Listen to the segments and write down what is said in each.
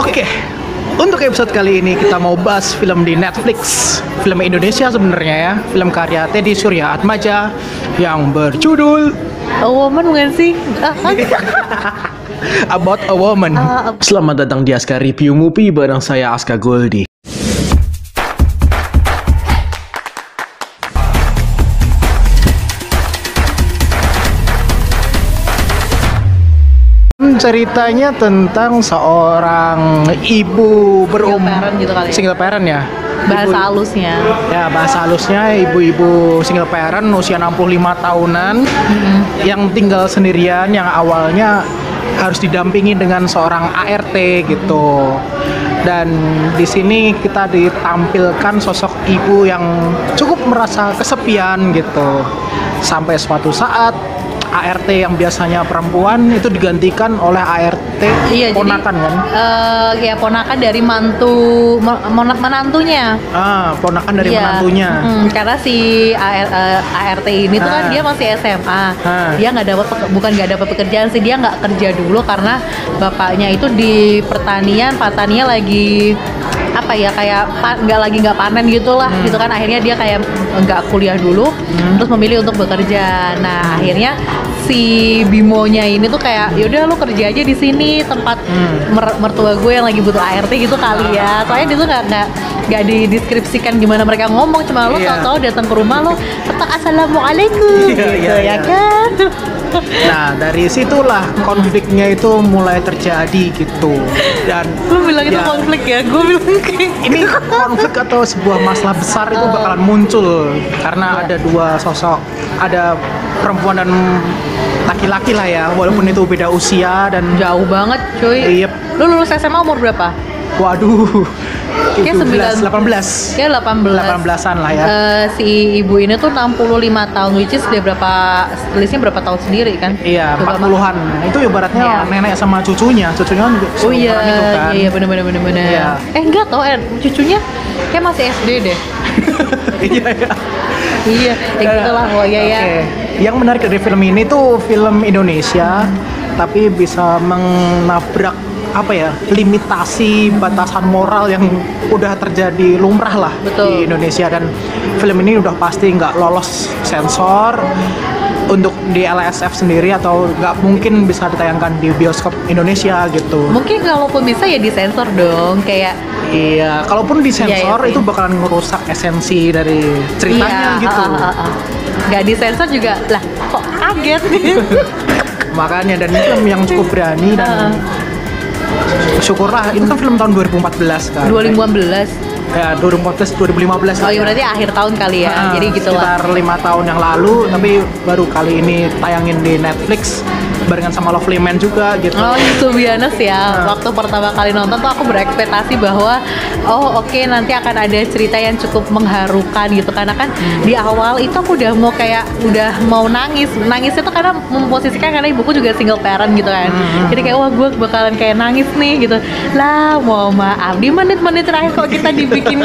Oke, untuk episode kali ini kita mau bahas film di Netflix, film Indonesia sebenarnya ya, film karya Teddy Surya Atmaja yang berjudul A Woman bukan sih? About a Woman. Selamat datang di Aska Review Movie bareng saya Aska Goldi. Ceritanya tentang seorang ibu single parent ya. Bahasa halusnya. Ya, bahasa halusnya ibu-ibu single parent usia 65 tahunan yang tinggal sendirian, yang awalnya harus didampingi dengan seorang ART gitu. Dan di sini kita ditampilkan sosok ibu yang cukup merasa kesepian gitu. Sampai suatu saat ART yang biasanya perempuan itu digantikan oleh ART ponakan kan? Ya ponakan dari menantunya. Ponakan dari menantunya. Karena si ART ini tuh kan dia masih SMA. Dia bukan nggak dapat pekerjaan sih, dia nggak kerja dulu karena bapaknya itu di pertanian lagi apa ya, kayak nggak panen gitulah gitu kan. Akhirnya dia kayak nggak kuliah dulu, terus memilih untuk bekerja. Nah akhirnya si Bimonya ini tuh kayak yaudah lu kerja aja di sini tempat mertua gue yang lagi butuh ART gitu kali ya. Soalnya dia tuh nggak dideskripsikan gimana mereka ngomong, cuma lu tau datang ke rumah lu ketok assalamualaikum gitu ya kan. Nah dari situlah konfliknya itu mulai terjadi gitu. Dan lu bilang itu konflik ya, gue bilang ini konflik atau sebuah masalah besar itu bakalan muncul karena ada dua sosok, ada perempuan dan laki-laki lah ya, walaupun itu beda usia dan jauh banget cuy. Yep. Lu lulus SMA umur berapa? Waduh, kayak 18. Kayak 18-an lah ya. Si ibu ini tuh 65 tahun, which is dia tulisnya berapa tahun sendiri kan? Iya, 40-an. Itu ibaratnya nenek sama cucunya kan juga iya, itu kan. Iya, bener. Iya. Enggak tau, cucunya kayak masih SD deh. Iya, gitu lah. Oh iya ya. Yang menarik dari film ini tuh film Indonesia, tapi bisa menabrak limitasi batasan moral yang udah terjadi lumrah lah. Di Indonesia, dan film ini udah pasti nggak lolos sensor untuk di LSF sendiri, atau nggak mungkin bisa ditayangkan di bioskop Indonesia gitu. Mungkin kalaupun bisa ya disensor dong, kayak iya, kalaupun disensor itu bakalan ngerusak esensi dari ceritanya gitu. Nggak disensor juga lah, kok kaget nih. Makanya, dan ini film yang cukup berani dan syukurlah, itu kan film tahun 2014 kan. 2015. Ya, 2015. Oh iya, berarti akhir tahun kali ya. Jadi gitu lah. Sekitar 5 tahun yang lalu, tapi baru kali ini tayangin di Netflix barengan sama Lovely Man juga gitu. Oh, to be honest ya, waktu pertama kali nonton tuh aku berekspektasi bahwa nanti akan ada cerita yang cukup mengharukan gitu, karena kan di awal itu aku udah mau nangis itu karena memposisikan, karena ibuku juga single parent gitu kan. Jadi kayak wah, gue bakalan kayak nangis nih gitu lah. Mau maaf, di menit-menit terakhir kok kita dibikin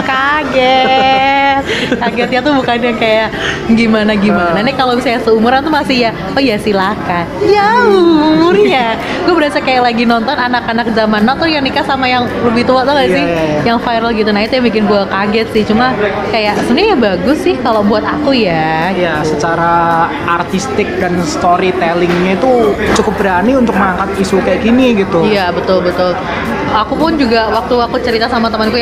kagetnya tuh bukan yang kayak gimana. Nih kalau misalnya seumuran tuh masih ya, oh ya silakan ya umurnya. Gue berasa kayak lagi nonton anak-anak zaman now tuh yang nikah sama yang lebih tua, tau gak sih? Yang viral gitu. Nah itu yang bikin gue kaget sih. Cuma kayak sebenarnya bagus sih kalau buat aku ya. Ya, secara artistik dan storytellingnya itu cukup berani untuk mengangkat isu kayak gini gitu. Iya, betul. Aku pun juga waktu aku cerita sama temanku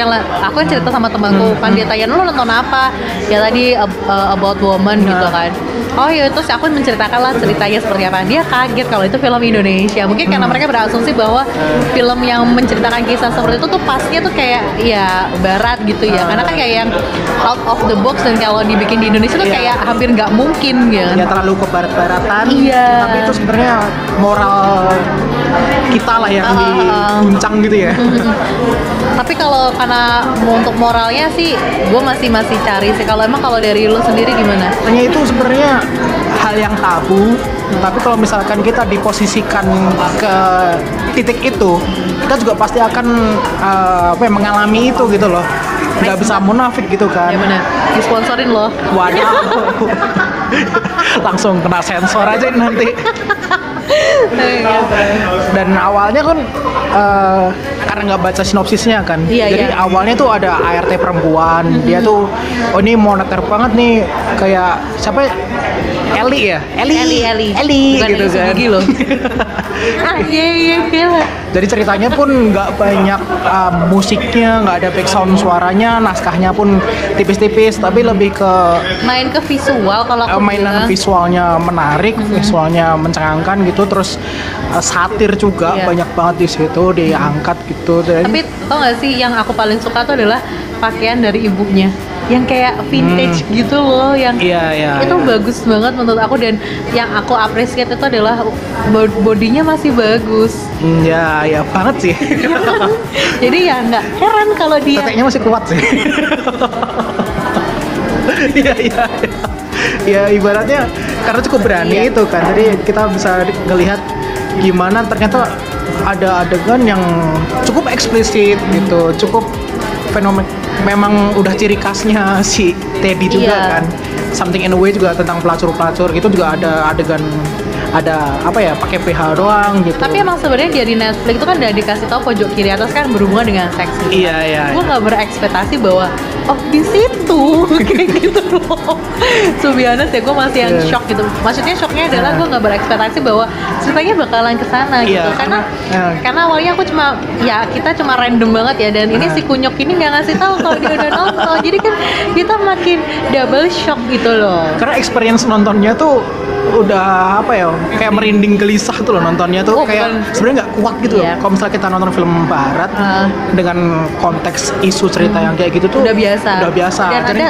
kan dia tanya lu nonton apa? Ya tadi About Woman gitu kan. Oh iya, terus aku menceritakan lah ceritanya seperti apa. Dia kaget kalau itu film Indonesia. Mungkin karena mereka berasumsi bahwa film yang menceritakan kisah seperti itu tuh pasnya tuh kayak ya barat gitu ya. Karena kan kayak yang out of the box, dan kalau dibikin di Indonesia tuh kayak hampir nggak mungkin ya. Ya terlalu ke barat-baratan. Iya. Tapi itu sebenarnya moral kita lah yang diguncang gitu ya. Tapi kalau karena untuk moralnya sih, gue masih cari sih. Kalau dari lu sendiri gimana? Hanya itu sebenarnya hal yang tabu. Tapi kalau misalkan kita diposisikan ke titik itu, kita juga pasti akan mengalami itu gitu loh. Nggak bisa munafik gitu kan. Ya benar. Disponsorin loh. Waduh. Langsung kena sensor aja nanti. Dan awalnya kan karena nggak baca sinopsisnya kan. Iya, Jadi iya. awalnya tuh ada ART perempuan, dia tuh oh ini moneter banget nih, kayak siapa? Eli ya, Eli bukan gitu Eli kan. Sugigi loh. Iya. Jadi ceritanya pun nggak banyak musiknya, nggak ada background suaranya, naskahnya pun tipis-tipis, tapi lebih ke Main ke visual kalau aku mainan bilang. visualnya menarik, visualnya mencengangkan gitu, terus satir juga Iya. banyak banget di situ diangkat gitu. Dan Tapi tau gak sih yang aku paling suka tuh adalah pakaian dari ibunya yang kayak vintage gitu loh, yang Iya. itu bagus banget menurut aku, dan yang aku appreciate itu adalah bodinya masih bagus. ya banget sih. Jadi ya nggak heran kalau dia Teteknya masih kuat sih. Iya. Ya ibaratnya karena cukup berani Iya. itu kan. Jadi kita bisa ngelihat gimana ternyata ada adegan yang cukup eksplisit gitu, cukup fenomen, memang udah ciri khasnya si Teddy juga Iya. kan. Something in a way juga tentang pelacur-pelacur gitu, juga ada adegan, ada apa ya, pakai PH doang gitu. Tapi emang sebenarnya dia di Netflix itu kan udah dikasih tahu pojok kiri atas kan berhubungan dengan seks gitu. Iya. Gue nggak berekspektasi bahwa oh di situ kayak gitu loh. To be honest ya, gue masih yang Iya. shock gitu. Maksudnya shocknya adalah Nah. gue nggak berekspektasi bahwa ceritanya bakalan kesana gitu. Iya, Karena awalnya aku kita cuma random banget ya, dan ini si Kunyok ini nggak ngasih tahu kalau dia udah nonton. Jadi kan kita makin double shock gitu loh. Karena experience nontonnya tuh udah apa ya, kayak merinding gelisah tuh loh nontonnya tuh, Oh, kayak bukan. sebenarnya nggak kuat gitu loh. Iya. Kalau misalnya kita nonton film barat dengan konteks isu cerita yang kayak gitu tuh Udah biasa. udah biasa. Dan Jadi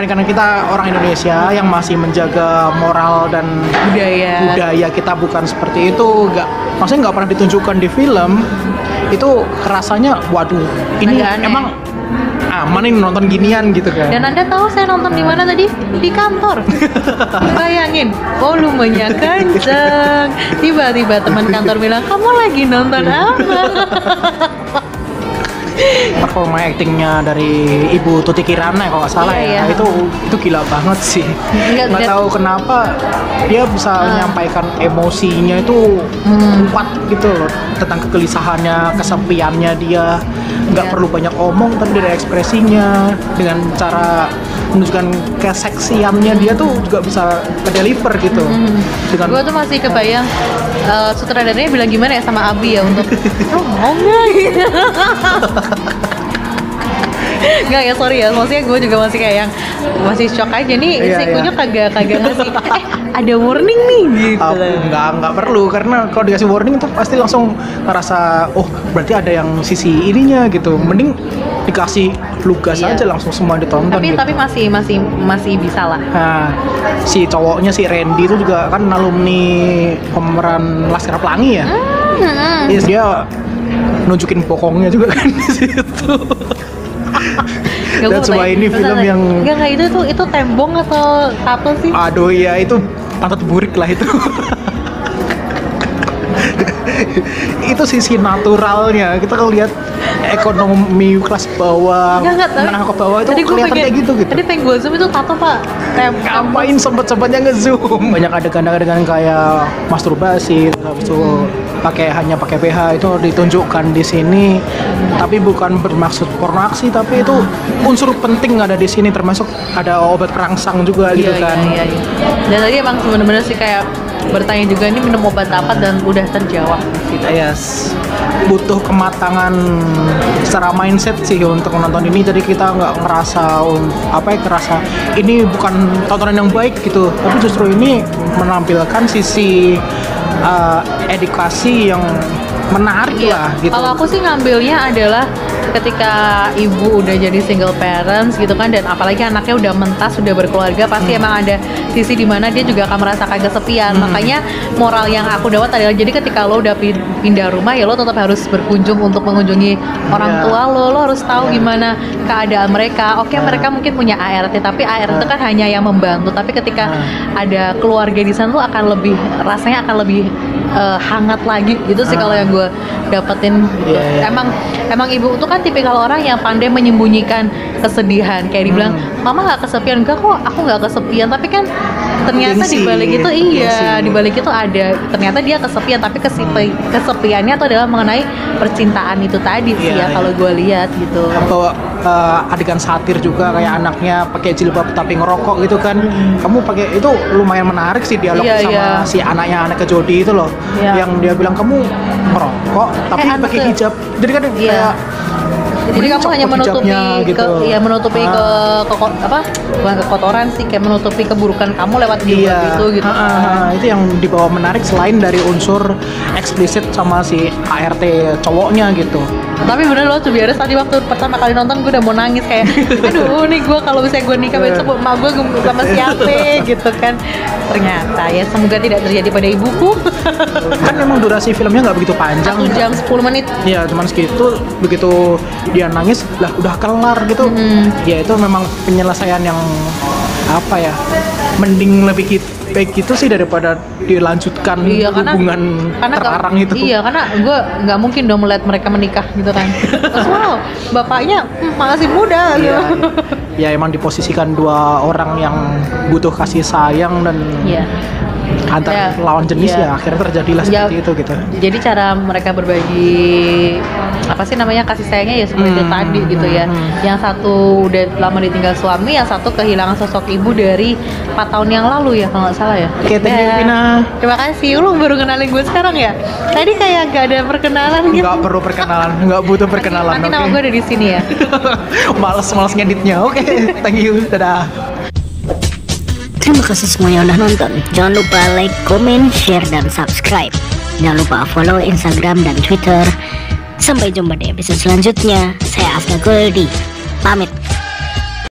karena kita orang Indonesia yang masih menjaga moral dan budaya kita bukan seperti itu, maksudnya nggak pernah ditunjukkan di film, itu rasanya waduh ini Agak aneh. emang aman nih nonton ginian gitu kan. Dan Anda tahu saya nonton di mana tadi? Di kantor. Bayangin, volumenya kenceng. Tiba-tiba teman kantor bilang, "Kamu lagi nonton apa?" Performa actingnya dari Ibu Tuti Kirana kalau nggak salah Iya, ya, iya. itu gila banget sih. Nggak- Nggak tahu kenapa dia bisa menyampaikan emosinya itu kuat gitu loh, tentang kegelisahannya, kesepiannya dia. Nggak Iya. perlu banyak omong, tapi dari ekspresinya, dengan cara menunjukkan keseksiannya dia tuh juga bisa ke-deliver gitu. Dengan Gue tuh masih kebayang sutradaranya bilang gimana ya sama Abi ya untuk "Lo mau nggak?" gitu. Nggak ya, sorry ya, maksudnya gue juga masih kayak yang masih shock aja nih. Iya, Si iya. Kunyuk kagak ngasih ada warning nih gitu. nggak perlu, karena kalau dikasih warning tuh pasti langsung ngerasa oh berarti ada yang sisi ininya gitu. Mending dikasih lugas Iya. aja langsung semua ditonton Tapi gitu. tapi masih bisa lah. Nah, si cowoknya si Randy itu juga kan alumni pemeran Laskar Pelangi ya. Yes, dia nunjukin bokongnya juga kan di situ. That's why ini film yang Enggak, itu tembong atau apa sih? aduh ya itu pantat burik lah itu. Itu sisi naturalnya, kita kalau lihat ekonomi kelas bawah, menengah ke bawah itu kelihatan kayak gitu. Tadi pengen gue zoom itu tato pak. Ngapain sempet-sempetnya nge-zoom? Banyak adegan-adegan kayak masturbasi, habis itu hanya pakai PH itu ditunjukkan di sini, tapi bukan bermaksud porno aksi, tapi itu unsur penting ada di sini, termasuk ada obat perangsang juga gitu kan. Iya. Dan tadi emang bener-bener sih kayak bertanya juga ini minum obat apa, dan udah terjawab gitu. Yes, butuh kematangan secara mindset sih untuk menonton ini, jadi kita nggak ngerasa ngerasa ini bukan tontonan yang baik gitu, tapi justru ini menampilkan sisi edukasi yang menarik lah gitu. Kalau aku sih ngambilnya adalah ketika ibu udah jadi single parents gitu kan, dan apalagi anaknya udah mentas, udah berkeluarga, pasti emang ada sisi dimana dia juga akan merasakan kesepian. Makanya moral yang aku dapat adalah, jadi ketika lo udah pindah rumah ya lo tetap harus berkunjung untuk mengunjungi orang tua lo harus tahu gimana keadaan mereka. Oke, mereka mungkin punya ART, tapi ART itu kan hanya yang membantu, tapi ketika ada keluarga di sana tuh rasanya akan lebih hangat lagi gitu sih kalau yang gue dapetin. Emang ibu tuh kan tipikal orang yang pandai menyembunyikan kesedihan, kayak dibilang mama nggak kesepian, enggak kok aku nggak kesepian, tapi kan ternyata di balik itu di balik itu ada, ternyata dia kesepian, tapi kesepiannya itu adalah mengenai percintaan itu tadi sih ya kalau gue lihat gitu. Atau adegan satir juga kayak anaknya pakai jilbab tapi ngerokok gitu kan. Kamu pakai itu lumayan menarik sih dialog sama si anaknya Jody itu loh. Yang dia bilang kamu ngerokok tapi pakai hijab. Jadi kan kayak jadi kamu hanya menutupi gitu. menutupi bukan kekotoran sih, kayak menutupi keburukan kamu lewat jilbab itu gitu. Itu yang dibawa menarik selain dari unsur eksplisit sama si ART cowoknya gitu. Tapi bener loh, tuh biasa tadi waktu pertama kali nonton gue udah mau nangis kayak aduh nih gue kalau misalnya gue nikah besok emak gue sama siapa gitu kan. Ternyata ya semoga tidak terjadi pada ibuku. Kan memang durasi filmnya nggak begitu panjang, 1 jam 10 menit. Iya cuman segitu, begitu dia nangis lah udah kelar gitu. Ya itu memang penyelesaian yang apa ya, mending lebih baik gitu sih daripada dilanjutkan hubungan terlarang itu. Iya, karena gue nggak mungkin dong melihat mereka menikah gitu kan. Terus wow, bapaknya masih muda gitu. Ya emang diposisikan dua orang yang butuh kasih sayang dan antar lawan jenis ya akhirnya terjadilah seperti itu gitu. Jadi cara mereka berbagi apa sih namanya kasih sayangnya ya seperti itu tadi gitu ya. Yang satu udah lama ditinggal suami, yang satu kehilangan sosok ibu dari 4 tahun yang lalu ya kalau nggak salah ya. Oke, thank you Vina. Terima kasih. Lu baru kenalin gue sekarang ya. Tadi kayak gak ada perkenalan gitu. Nggak perlu perkenalan, nggak butuh perkenalan. Nanti nama gue ada di sini ya. Males ngeditnya. Oke, thank you. Dadah. Terima kasih semua yang udah nonton. Jangan lupa like, comment, share, dan subscribe. Jangan lupa follow Instagram dan Twitter. Sampai jumpa di episode selanjutnya. Saya Afna Goldi. Pamit.